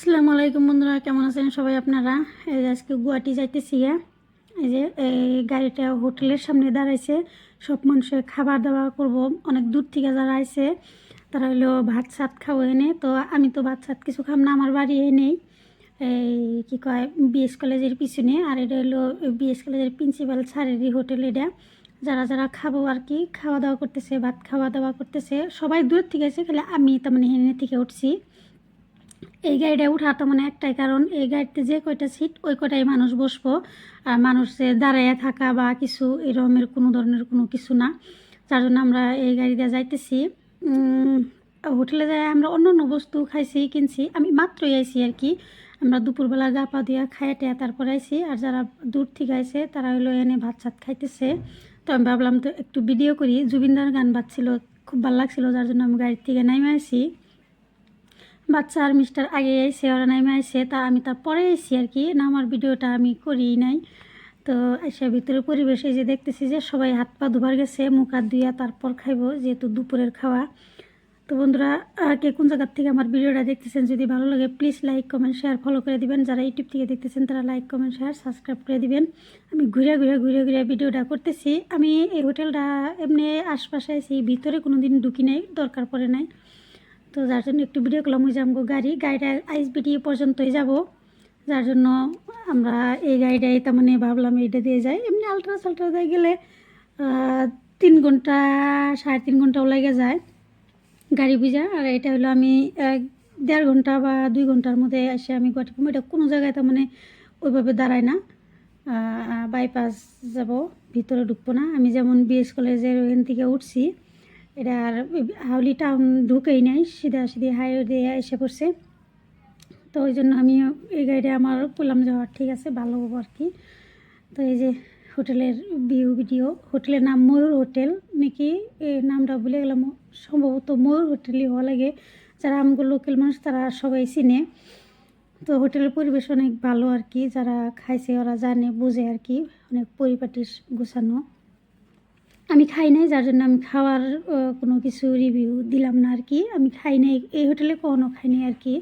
আসসালামু আলাইকুম বন্ধুরা, কেমন আছেন সবাই আপনারা? এই যে আজকে গুয়াহাটি যাইতেছি। এই যে এই গাড়িটা হোটেলের সামনে দাঁড়াইছে। সব মানুষের খাবার দাবার করব, অনেক দূর থেকে যারা আইছে তারা হলো ভাত সাত খাবো এনে। তো আমি তো ভাত সাত কিছু খাম না, আমার বাড়ি এনেই এই কী কয় বিএস কলেজের পিছনে। আর এটা হলো বিএস কলেজের প্রিন্সিপাল স্যারেরই হোটেল। এটা যারা যারা খাবো আর কি খাওয়া দাওয়া করতেছে, ভাত খাওয়া দাওয়া করতেছে, সবাই দূর থেকে আছে, খালি আমি তার মানে হেনে থেকে উঠছি। এই গাড়িটা উঠার তো মানে একটাই কারণ, এই গাড়িতে যে কয়টা সিট ওই কয়টাই মানুষ বসবো। আর মানুষের দাঁড়াইয়া থাকা বা কিছু এরকমের কোনো ধরনের কোনো কিছু না, যার জন্য আমরা এই গাড়িতে যাইতেছি। হোটেলে যাই আমরা অন্য অন্য বস্তু খাইছি কিনছি, আমি মাত্রই আইছি আর কি। আমরা দুপুরবেলা গা পা দিয়া খাইয়া টেয়া তারপর আইছি। আর যারা দূর থেকে আইছে তারা হইলো এনে ভাত সাত খাইতেছে। তো আমি ভাবলাম তো একটু ভিডিও করি, জুবিনদার গান বাজছিল, খুব ভালো লাগছিল, যার জন্য আমি গাড়ির থেকে নামে আইছি। বাচ্চা আর মিস্টার আগে আইসে, ওরা নামে আইসে, তা আমি তারপরে আইসি আর কি, না আমার ভিডিওটা আমি করি নাই। তো এসে ভিতরে পরিবেশে যে দেখতেছি যে সবাই হাত পা ধোবার গেছে, মুখ হাত ধুইয়া তারপর খাইবো, যেহেতু দুপুরের খাওয়া। তো বন্ধুরা, কে কোন জায়গার থেকে আমার ভিডিওটা দেখতেছেন, যদি ভালো লাগে please like comment share follow করে দিবেন। যারা ইউটিউব থেকে দেখতেছেন তারা লাইক কমেন্ট শেয়ার সাবস্ক্রাইব করে দিবেন। আমি ঘুরে ঘুরে ঘুরে ঘুরে ভিডিওটা করতেছি। আমি এই হোটেলটা এমনি আশপাশে আছি, ভিতরে কোনো দিন ঢুকি নাই, দরকার পড়ে নাই। তো যার জন্য একটু ভিডিও করলাম। ওই যে আমগো গাড়িটা আইএসবিটি পর্যন্তই যাব, যার জন্য আমরা এই গাড়িটাই তার মানে ভাবলাম এইটা দিয়ে যাই। এমনি আলট্রা সালট্রা দিয়ে গেলে 3 ঘন্টা 3.5 ঘন্টাও লেগে যায় গাড়ি বুঝা। আর এটা হলো আমি 1.5 ঘন্টা বা 2 ঘন্টার মধ্যে এসে আমি গুয়াহাটি পৌঁছাবো। এটা কোনো জায়গায় তার মানে ওইভাবে দাঁড়ায় না, বাইপাস যাব, ভিতরে ঢুকবো না। আমি যেমন বিএস কলেজের ওখান থেকে উঠছি, এটা আর হাউলি টাউন ঢুকেই নাই, সিধা সিধি হাইওয়ে দিয়ে এসে পড়ছে। তো ওই জন্য আমি এই গাড়িটা আমার বললাম যে ঠিক আছে, ভালো হবো আর কি। তো এই যে হোটেলের ভিডিও, হোটেলের নাম ময়ূর হোটেল নাকি, এই নামটা ভুলে গেলাম, সম্ভবত ময়ূর হোটেলই হওয়া লাগে। যারা আমগুলো লোকাল মানুষ তারা সবাই চিনে। তো হোটেলের পরিবেশ অনেক ভালো আর কি, যারা খাইছে ওরা জানে বুঝে আর কি, অনেক পরিপাটি গোছানো। আমি খাই নাই, যার জন্য আমি খাওয়ার কোনো কিছু রিভিউ দিলাম না আর কি। আমি খাই নাই এই হোটেলে, কখনো খাইনি আর কি।